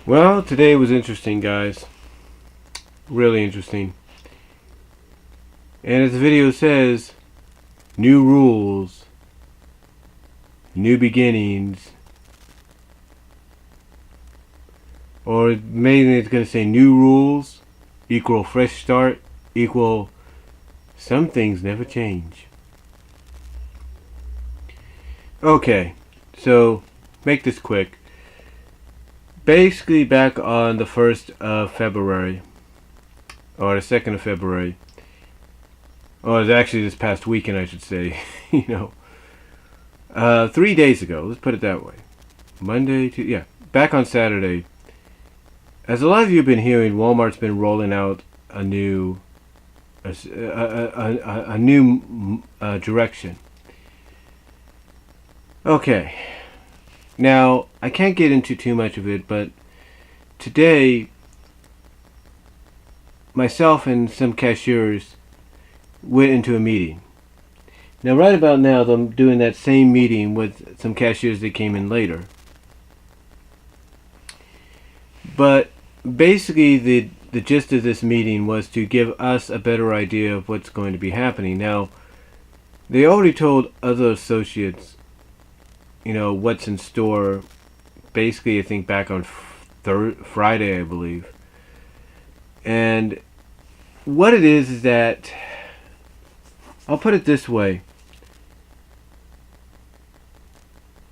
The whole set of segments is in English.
Well, today was interesting, guys. Really interesting. And as the video says, new rules, new beginnings, or mainly it's going to say new rules equal fresh start equal some things never change. Okay, so make this quick. Basically, back on the 1st of February, or the 2nd of February, or it's actually this past weekend, I should say, 3 days ago, let's put it that way. Back on Saturday, as a lot of you have been hearing, Walmart's been rolling out a new direction. Okay. Now, I can't get into too much of it, but today, myself and some cashiers went into a meeting. Now, right about now, I'm doing that same meeting with some cashiers that came in later. But basically, the gist of this meeting was to give us a better idea of what's going to be happening. Now, they already told other associates what's in store. Basically, I think back on Friday, I believe. And what it is that, I'll put it this way.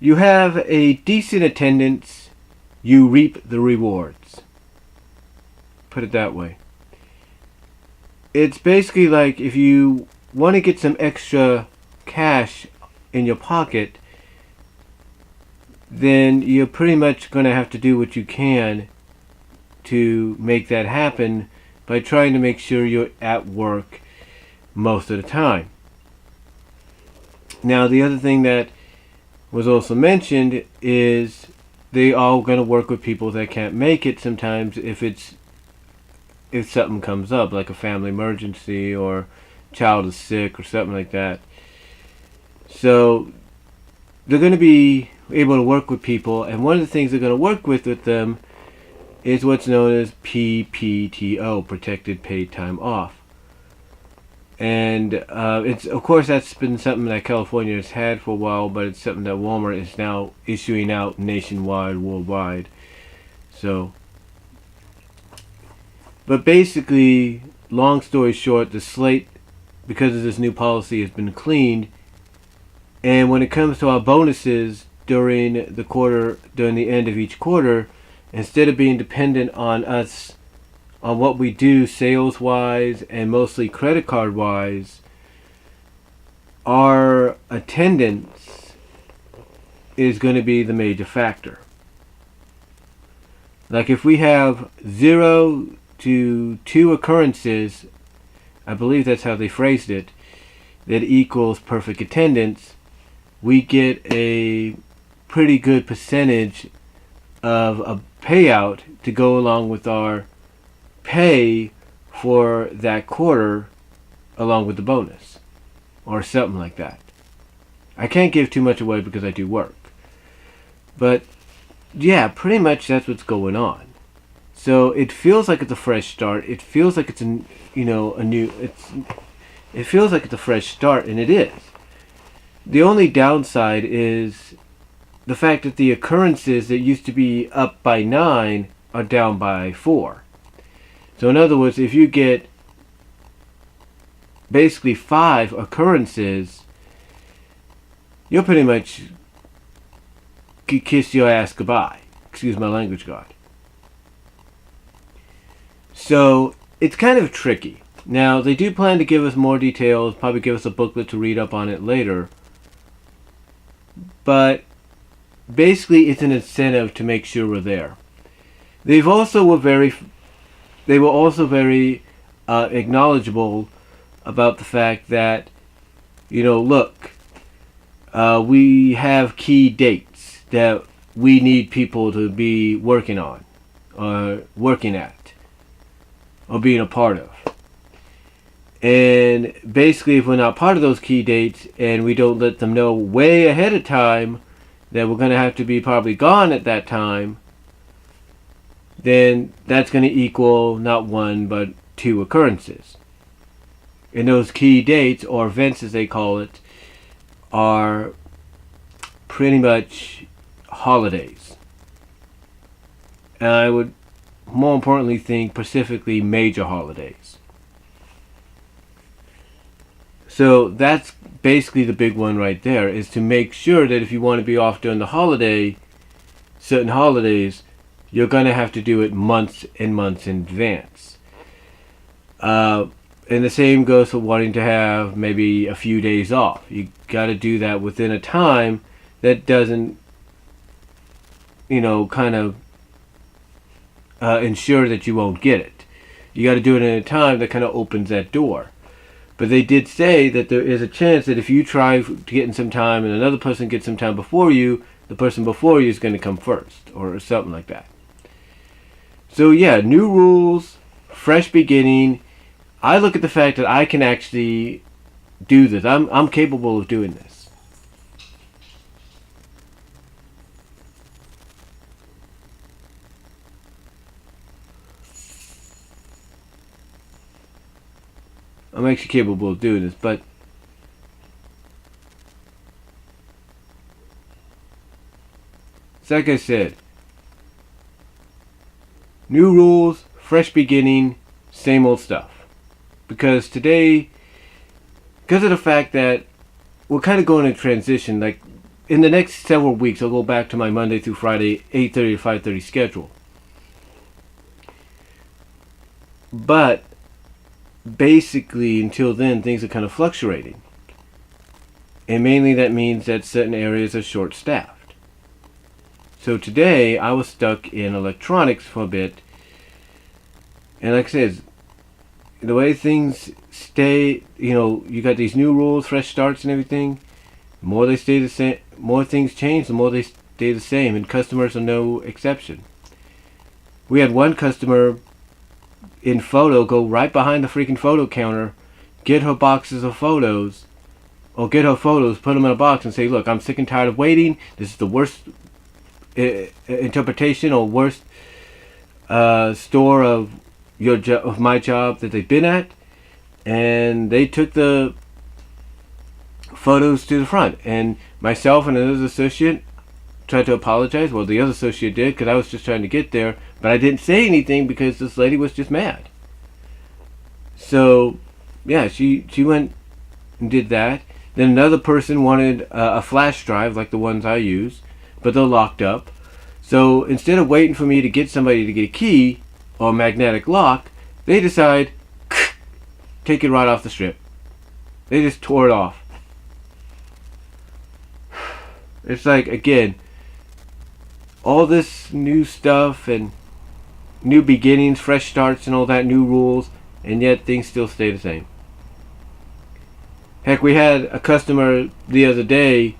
You have a decent attendance, you reap the rewards. Put it that way. It's basically like if you want to get some extra cash in your pocket, then you're pretty much going to have to do what you can to make that happen by trying to make sure you're at work most of the time. Now, the other thing that was also mentioned is they are going to work with people that can't make it sometimes if something comes up, like a family emergency or child is sick or something like that. So they're going to be able to work with people, and one of the things they're going to work with them is what's known as PPTO, Protected Paid Time Off. And it's, of course, that's been something that California has had for a while, but it's something that Walmart is now issuing out nationwide, worldwide. So, but basically, long story short, the slate, because of this new policy, has been cleaned. And when it comes to our bonuses during the end of each quarter, instead of being dependent on us, on what we do sales-wise and mostly credit card-wise, our attendance is going to be the major factor. Like if we have 0 to 2 occurrences, I believe that's how they phrased it, that equals perfect attendance, we get a pretty good percentage of a payout to go along with our pay for that quarter, along with the bonus or something like that. I can't give too much away because I do work, but yeah, pretty much that's what's going on. So it feels like it's a fresh start. It feels like it's it feels like it's a fresh start, and it is. The only downside is the fact that the occurrences that used to be up by 9 are down by 4. So in other words, if you get basically 5 occurrences, you'll pretty much kiss your ass goodbye. Excuse my language, God. So it's kind of tricky. Now, they do plan to give us more details, probably give us a booklet to read up on it later. But basically, it's an incentive to make sure we're there. They were also very acknowledgeable about the fact that, look, we have key dates that we need people to be working on, or working at, or being a part of. And basically, if we're not part of those key dates and we don't let them know way ahead of time that we're going to have to be probably gone at that time, then that's going to equal not one but two occurrences. And those key dates, or events as they call it, are pretty much holidays. And I would more importantly think specifically major holidays. So that's basically the big one right there, is to make sure that if you want to be off during the certain holidays, you're going to have to do it months and months in advance. And the same goes for wanting to have maybe a few days off. You got to do that within a time that doesn't, kind of ensure that you won't get it. You got to do it in a time that kind of opens that door. But they did say that there is a chance that if you try to get in some time and another person gets some time before you, the person before you is going to come first, or something like that. So yeah, new rules, fresh beginning. I look at the fact that I can actually do this. I'm capable of doing this. I'm actually capable of doing this, but it's like I said, new rules, fresh beginning, same old stuff. Because today, because of the fact that we're kind of going in transition, like in the next several weeks, I'll go back to my Monday through Friday 8:30 to 5:30 schedule. But basically, until then, things are kind of fluctuating. And mainly that means that certain areas are short-staffed. So today, I was stuck in electronics for a bit. And like I said, the way things stay, you got these new rules, fresh starts and everything. The more they stay the same, more things change, the more they stay the same. And customers are no exception. We had one customer in photo go right behind the freaking photo counter, get her boxes of photos, or get her photos, put them in a box and say, look, I'm sick and tired of waiting. This is the worst interpretation or worst store of of my job that they've been at. And they took the photos to the front, and myself and another associate tried to apologize. Well, the other associate did, because I was just trying to get there, but I didn't say anything because this lady was just mad. So yeah, she went and did that. Then another person wanted a flash drive like the ones I use, but they're locked up. So instead of waiting for me to get somebody to get a key or a magnetic lock, they decide take it right off the strip. They just tore it off. It's like, again, all this new stuff and new beginnings, fresh starts and all that, new rules, and yet things still stay the same. Heck, we had a customer the other day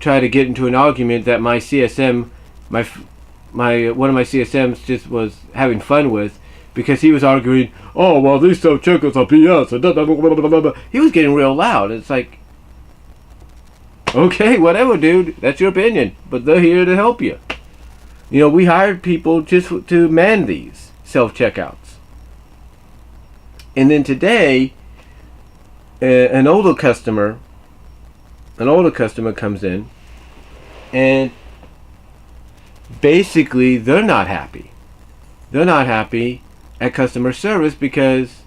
try to get into an argument that my CSM, one of my CSMs just was having fun with, because he was arguing, oh, well, these self-checkers are BS, and blah, blah, blah, blah, blah, blah. He was getting real loud. It's like, okay, whatever, dude. That's your opinion, but they're here to help you. We hired people just to man these self-checkouts. And then today, an older customer comes in, and basically they're not happy. They're not happy at customer service because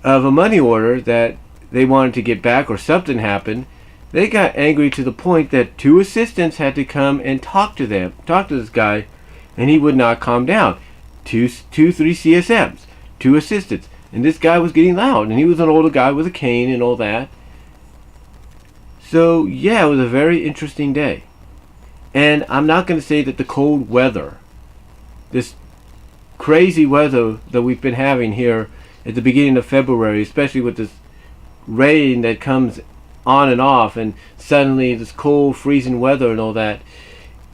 of a money order that they wanted to get back, or something happened. They got angry to the point that 2 assistants had to come and talk to this guy, and he would not calm down. 3 CSMs, 2 assistants, and this guy was getting loud, and he was an older guy with a cane and all that. So yeah, it was a very interesting day. And I'm not going to say that the cold weather, this crazy weather that we've been having here at the beginning of February, especially with this rain that comes on and off, and suddenly this cold, freezing weather and all that,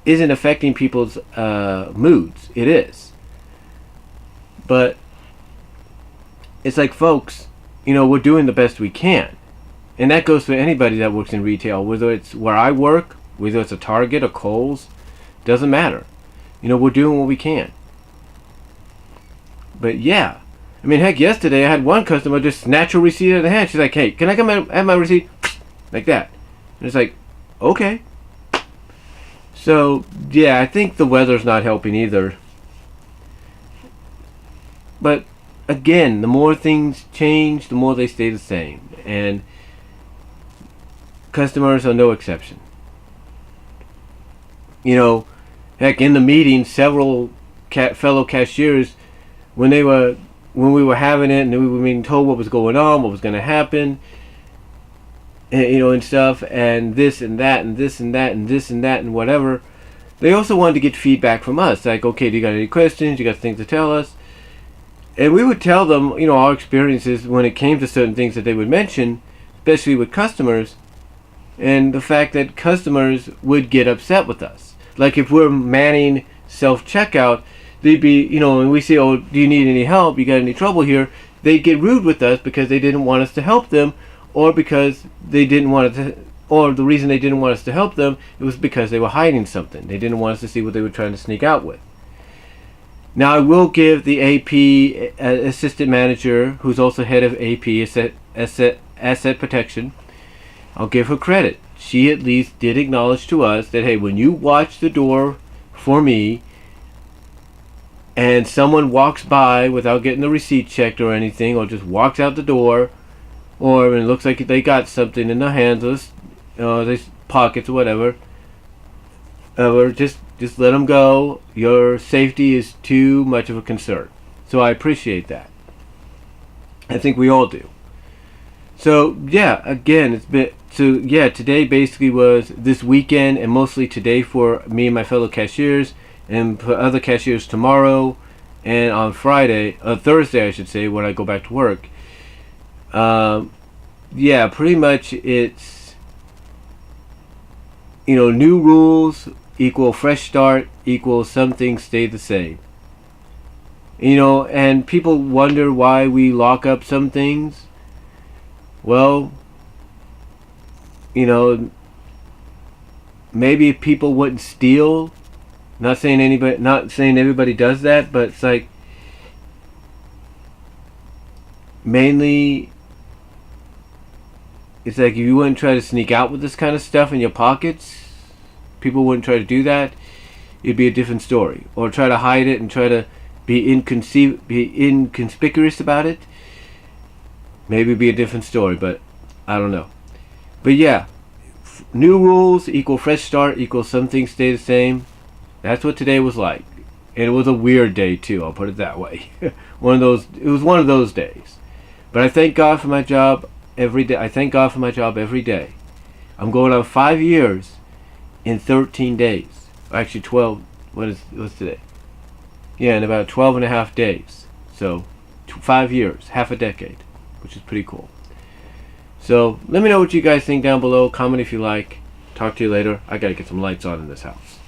isn't affecting people's moods. It is. But it's like, folks, we're doing the best we can. And that goes for anybody that works in retail, whether it's where I work, whether it's a Target or Kohls, doesn't matter. we're doing what we can. But yeah, I mean, heck, yesterday I had one customer just snatch her receipt out of the hand. She's like, "Hey, can I come and have my receipt?" Like that. And it's like, okay. So yeah, I think the weather's not helping either. But again, the more things change, the more they stay the same, and customers are no exception. Heck, in the meeting, several fellow cashiers, when we were having it and we were being told what was going on, what was going to happen, and stuff, and this and that and this and that and this and that and whatever, they also wanted to get feedback from us. Like, okay, do you got any questions? You got things to tell us? And we would tell them, our experiences when it came to certain things that they would mention, especially with customers, and the fact that customers would get upset with us. Like if we're manning self-checkout, they'd be, and we say, "Oh, do you need any help? You got any trouble here?" They'd get rude with us because they didn't want us to help them, or because they didn't want to, or the reason they didn't want us to help them, it was because they were hiding something. They didn't want us to see what they were trying to sneak out with. Now, I will give the AP assistant manager, who's also head of AP asset protection, I'll give her credit. She at least did acknowledge to us that, hey, when you watch the door for me and someone walks by without getting the receipt checked or anything, or just walks out the door, or it looks like they got something in their hands, their pockets or whatever, just let them go. Your safety is too much of a concern. So I appreciate that. I think we all do. So yeah, again, today basically was this weekend, and mostly today for me and my fellow cashiers, and for other cashiers tomorrow, and on Thursday I should say, when I go back to work. Yeah, pretty much it's, new rules equal fresh start equals some things stay the same. And people wonder why we lock up some things. Well, maybe if people wouldn't steal. Not saying everybody does that, but it's like mainly it's like if you wouldn't try to sneak out with this kind of stuff in your pockets, people wouldn't try to do that, it'd be a different story. Or try to hide it and try to be inconspicuous about it, maybe it'd be a different story, but I don't know. But yeah, new rules equal fresh start equals some things stay the same. That's what today was like. And it was a weird day too, I'll put it that way. It was one of those days. But I thank God for my job every day. I'm going on 5 years in 13 days. Actually 12. What's today? Yeah, in about 12 and a half days. So 5 years, half a decade, which is pretty cool. So let me know what you guys think down below. Comment if you like. Talk to you later. I gotta get some lights on in this house.